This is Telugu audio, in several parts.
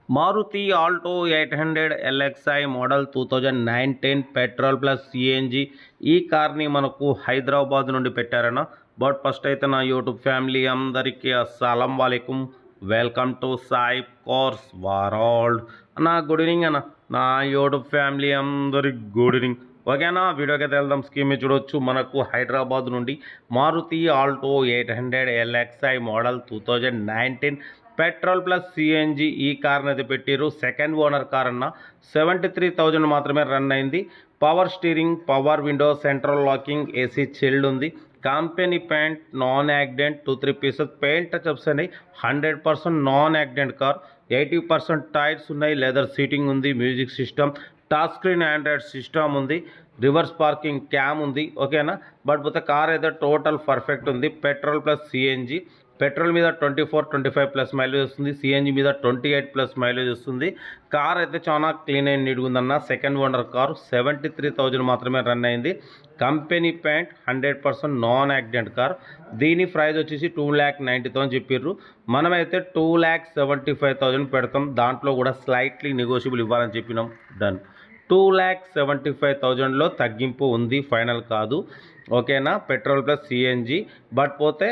Maruti Alto 800 LXI model 2019 petrol plus CNG ఈ కార్ని మనకు హైదరాబాద్ నుండి పెట్టారన్న. బట్ ఫస్ట్ అయితే నా యూట్యూబ్ ఫ్యామిలీ అందరికీ అస్సలం వాలేకుం, welcome to Sai cars world అన్న. గుడ్ ఈవినింగ్ అన్న, నా యూట్యూబ్ ఫ్యామిలీ అందరికి గుడ్ ఈవినింగ్. ఓకేనా, వీడియోకి అయితే వెళ్దాం. స్కీమ్ చూడొచ్చు, మనకు హైదరాబాద్ నుండి Maruti Alto 800 LXI model 2019 petrol plus CNG ఈ కార్ని అయితే పెట్టారు. సెకండ్ ఓనర్ కార్ అన్న. 73,000 మాత్రమే రన్ అయింది. Power steering, power window, central locking, AC chilled ఉంది. Company paint, non accident, 2-3 pieces paint touchups ఉన్నాయి. 100% నాన్ యాక్సిడెంట్ కార్. 80% టైర్స్ ఉన్నాయి. లెదర్ సీటింగ్ ఉంది. Music system, touch screen Android system ఉంది. రివర్స్ పార్కింగ్ క్యామ్ ఉంది. ఓకేనా, బట్ పోతే కార్ అయితే టోటల్ పర్ఫెక్ట్ ఉంది. Petrol plus CNG. పెట్రోల్ మీద 24-25 ప్లస్ మైలేజ్ వస్తుంది. సిఎన్జి మీద 28 ప్లస్ మైలేజ్ వస్తుంది. కార్ అయితే చాలా క్లీన్ అండ్ నీట్గా ఉందన్న. Second owner car. 73,000 మాత్రమే రన్ అయింది. Company paint, 100% non accident car. దీని ప్రైస్ వచ్చేసి 2,90,000 చెప్పారు. మనమైతే 2,75,000 పెడతాం. దాంట్లో కూడా స్లైట్లీ నెగోషియబుల్ ఇవ్వాలని చెప్పినాం. డన్. 2,75,000లో తగ్గింపు ఉంది, ఫైనల్ కాదు. ఓకేనా, పెట్రోల్ ప్లస్ సిఎన్జి. బట్ పోతే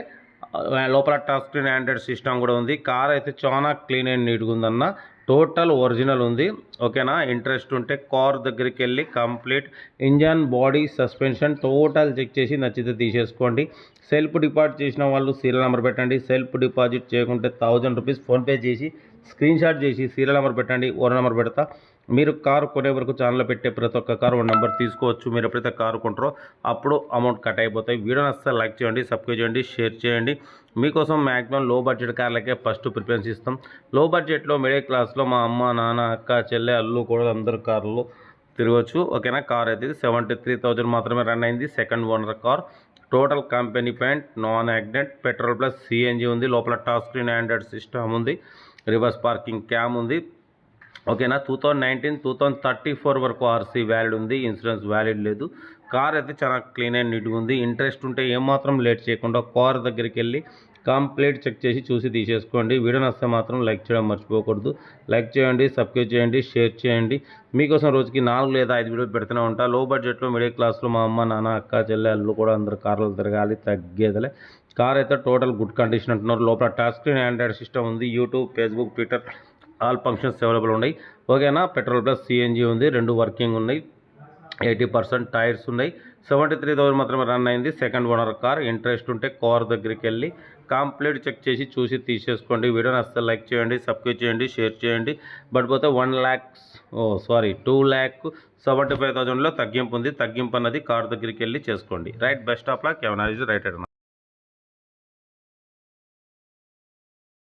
లోపల టచ్ స్క్రీన్ ఆండ్రాయిడ్ సిస్టమ్ కూడా ఉంది. కార్ అయితే చాలా క్లీన్ అండ్ నీట్గా ఉందన్న. టోటల్ ఒరిజినల్ ఉంది. ఓకేనా, ఇంట్రెస్ట్ ఉంటే కార్ దగ్గరికి వెళ్ళి complete engine, body, suspension total check చేసి నచ్చితే తీసేసుకోండి. సెల్ఫ్ డిపాజిట్ చేసిన వాళ్ళు సీరియల్ నెంబర్ పెట్టండి. సెల్ఫ్ డిపాజిట్ చేయకుంటే 1000 రూపీస్ ఫోన్పే చేసి స్క్రీన్ షాట్ చేసి సీరియల్ నెంబర్ పెట్టండి. ఓనర్ నెంబర్ పెడతా. మీరు కారు కొనే వరకు ఛానల్లో పెట్టే ప్రతి ఒక్క కారు 1 నెంబర్ తీసుకోవచ్చు. మీరు ఎప్పుడైతే కారు కొంటారో అప్పుడు అమౌంట్ కట్ అయిపోతాయి. వీడియోని అస్సలు లైక్ చేయండి, సబ్స్క్రైబ్ చేయండి, షేర్ చేయండి. మీకోసం మ్యాక్సిమం లో బడ్జెట్ కార్లకే ఫస్ట్ ప్రిఫరెన్స్ ఇస్తాం. లో బడ్జెట్లో మిడిల్ క్లాస్లో మా అమ్మ, నాన్న, అక్క, చెల్లె, అల్లు కూడా అందరు కార్లు తిరగవచ్చు. ఓకేనా, కార్ అయితే 73,000 మాత్రమే రన్ అయింది. Second owner car. Total company paint, non accident, petrol plus CNG ఉంది. లోపల టచ్ స్క్రీన్ ఆండ్రాయిడ్ సిస్టమ్ ఉంది. రివర్స్ పార్కింగ్ క్యామ్ ఉంది. ఓకేనా, 2019-2034 వరకు ఆర్సీ వ్యాలిడ్ ఉంది. ఇన్సూరెన్స్ వ్యాలిడ్ లేదు. కార్ అయితే చాలా క్లీన్ అండ్ నీట్గా ఉంది. ఇంట్రెస్ట్ ఉంటే ఏమాత్రం లేట్ చేయకుండా కార్ దగ్గరికి వెళ్ళి కంప్లీట్ చెక్ చేసి చూసి తీసేసుకోండి. వీడియో నచ్చితే మాత్రం లైక్ చేయడం మర్చిపోకూడదు. లైక్ చేయండి, సబ్స్క్రైబ్ చేయండి, షేర్ చేయండి. మీకోసం రోజుకి 4 లేదా 5 వీడియోలు పెడుతూనే ఉంటా. లో బడ్జెట్లో మిడిల్ క్లాస్లో మా అమ్మ, నాన్న, అక్క, చెల్లె, అల్లు కూడా అందరు కార్లు తిరగాలి, తగ్గేదలే. కార్ అయితే టోటల్ గుడ్ కండిషన్ అంటున్నారు. లోపల టచ్ స్క్రీన్ ఆండ్రాయిడ్ సిస్టమ్ ఉంది. YouTube, Facebook, Twitter all functions available ఉన్నాయి. ఓకేనా, పెట్రోల్ ప్లస్ సిఎన్జి ఉంది. 2 వర్కింగ్ ఉన్నాయి. 80% టైర్స్ ఉన్నాయి. 73,000 మాత్రమే రన్ అయింది. Second owner car. ఇంట్రెస్ట్ ఉంటే కార్ దగ్గరికి వెళ్ళి కంప్లీట్ చెక్ చేసి చూసి తీసేసుకోండి. వీడియోని అస్సలు లైక్ చేయండి, సబ్స్క్రైబ్ చేయండి, షేర్ చేయండి. బట్ పోతే 2,75,000లో తగ్గింపు ఉంది. తగ్గింపు అన్నది కార్ దగ్గరికి వెళ్ళి చేసుకోండి. Right, best of luck. ఎవరైనా రైట్.